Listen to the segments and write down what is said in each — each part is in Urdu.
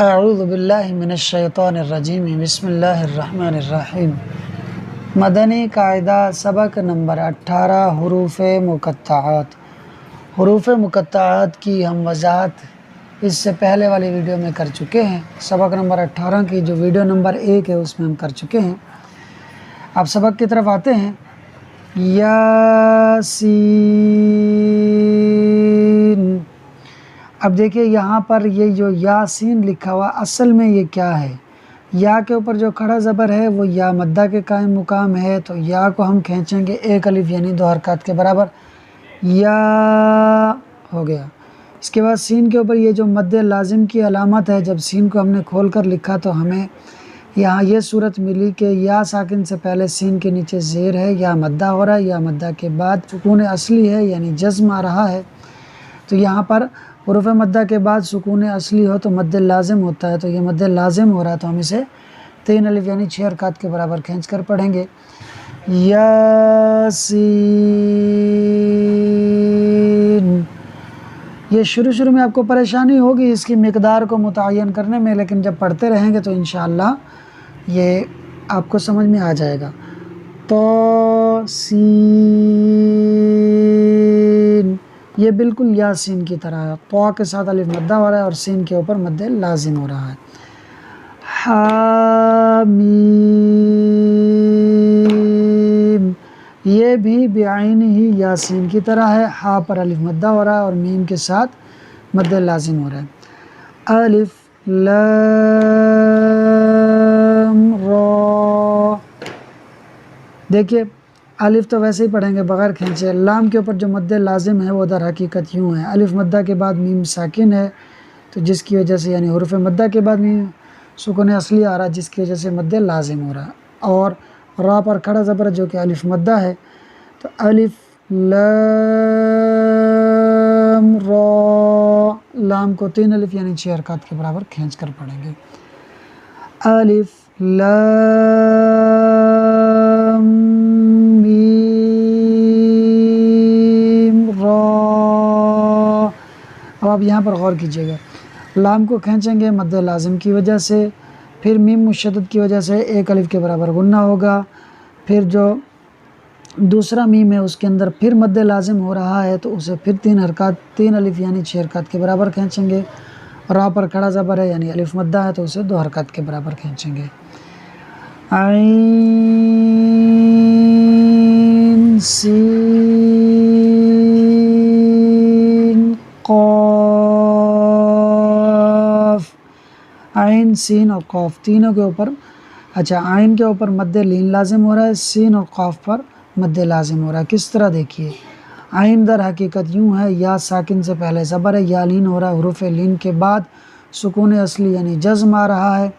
اعوذ باللہ من الشیطان الرجیم بسم اللہ الرحمن الرحیم۔ مدنی قاعدہ سبق نمبر 18 حروف مقطعات۔ حروف مقطعات کی ہم وضاحت اس سے پہلے والی ویڈیو میں کر چکے ہیں۔ سبق نمبر 18 کی جو ویڈیو نمبر 1 ہے اس میں ہم کر چکے ہیں۔ اب سبق کی طرف آتے ہیں۔ یاسین۔ اب دیکھیے یہاں پر یہ جو یاسین لکھا ہوا اصل میں یہ کیا ہے؟ یا کے اوپر جو کھڑا زبر ہے وہ یا مدہ کے قائم مقام ہے، تو یا کو ہم کھینچیں گے ایک الف یعنی 2 حرکات کے برابر، یا ہو گیا۔ اس کے بعد سین کے اوپر یہ جو مد لازم کی علامت ہے، جب سین کو ہم نے کھول کر لکھا تو ہمیں یہاں یہ صورت ملی کہ یا ساکن سے پہلے سین کے نیچے زیر ہے، یا مدہ ہو رہا ہے، یا مدہ کے بعد سکون اصلی ہے یعنی جزم آ رہا ہے۔ تو یہاں پر حروف مدہ کے بعد سکون اصلی ہو تو مد لازم ہوتا ہے، تو یہ مد لازم ہو رہا ہے تو ہم اسے 3 الف یعنی 6 حرکات کے برابر کھینچ کر پڑھیں گے۔ یاسین۔ یہ شروع میں آپ کو پریشانی ہوگی اس کی مقدار کو متعین کرنے میں، لیکن جب پڑھتے رہیں گے تو انشاءاللہ یہ آپ کو سمجھ میں آ جائے گا۔ تو سین، یہ بالکل یاسین کی طرح ہے، طا کے ساتھ الف مدہ ہو رہا ہے اور سین کے اوپر مد لازم ہو رہا ہے۔ حامیم، یہ بھی بعین ہی یاسین کی طرح ہے، ہا پر الف مدہ ہو رہا ہے اور میم کے ساتھ مد لازم ہو رہا ہے۔ الف لام را، دیکھیے الف تو ویسے ہی پڑھیں گے بغیر کھینچے، لام کے اوپر جو مد لازم ہے وہ در حقیقت یوں ہے، الف مدہ کے بعد میم ساکن ہے تو جس کی وجہ سے یعنی حروف مدہ کے بعد میم سکون اصلی آ رہا ہے جس کی وجہ سے مد لازم ہو رہا ہے، اور را پر کھڑا زبر جو کہ الف مدہ ہے، تو الف لام را، لام کو 3 الف یعنی 6 حرکات کے برابر کھینچ کر پڑھیں گے۔ الف لام میم را۔ اب آپ یہاں پر غور کیجئے گا، لام کو کھینچیں گے مد لازم کی وجہ سے، پھر میم مشدد کی وجہ سے 1 الف کے برابر غنہ ہوگا، پھر جو دوسرا میم ہے اس کے اندر پھر مد لازم ہو رہا ہے تو اسے پھر 3 حرکات 3 الف یعنی 6 حرکات کے برابر کھینچیں گے، را پر کھڑا زبر ہے یعنی الف مدہ ہے تو اسے 2 حرکات کے برابر کھینچیں گے۔ عین سین قاف، عین سین اور قاف تینوں کے اوپر، اچھا عین کے اوپر مد لین لازم ہو رہا ہے، سین اور قاف پر مد لازم ہو رہا ہے۔ کس طرح دیکھیے، عین در حقیقت یوں ہے، یا ساکن سے پہلے زبر ہے، یا لین ہو رہا ہے، حروف لین کے بعد سکون اصلی یعنی جزم آ رہا ہے،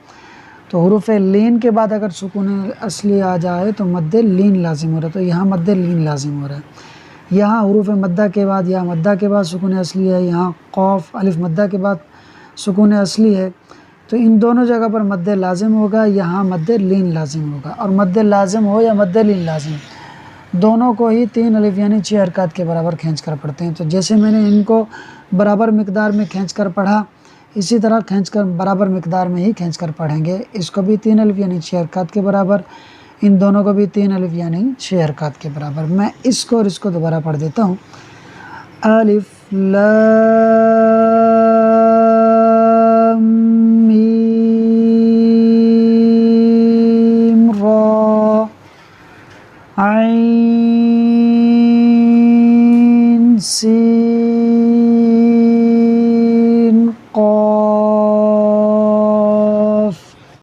تو حروف لین کے بعد اگر سکون اصلی آ جائے تو مد لین لازم ہو رہا ہے، تو یہاں مد لین لازم ہو رہا ہے۔ یہاں حروف مدہ کے بعد یا مدہ کے بعد سکون اصلی ہے، یہاں قاف الف مدہ کے بعد سکون اصلی ہے، تو ان دونوں جگہ پر مد لازم ہوگا، یہاں مد لین لازم ہوگا، اور مد لازم ہو یا مد لین لازم دونوں کو ہی 3 الف یعنی 6 حرکات کے برابر کھینچ کر پڑھتے ہیں۔ تو جیسے میں نے ان کو برابر مقدار میں کھینچ کر پڑھا، اسی طرح کھینچ کر برابر مقدار میں ہی کھینچ کر پڑھیں گے۔ اس کو بھی 3 الف یعنی 6 حرکات کے برابر، ان دونوں کو بھی 3 الف یعنی 6 حرکات کے برابر۔ میں اس کو اور اس کو دوبارہ پڑھ دیتا ہوں۔ الف لام میم را، عین سین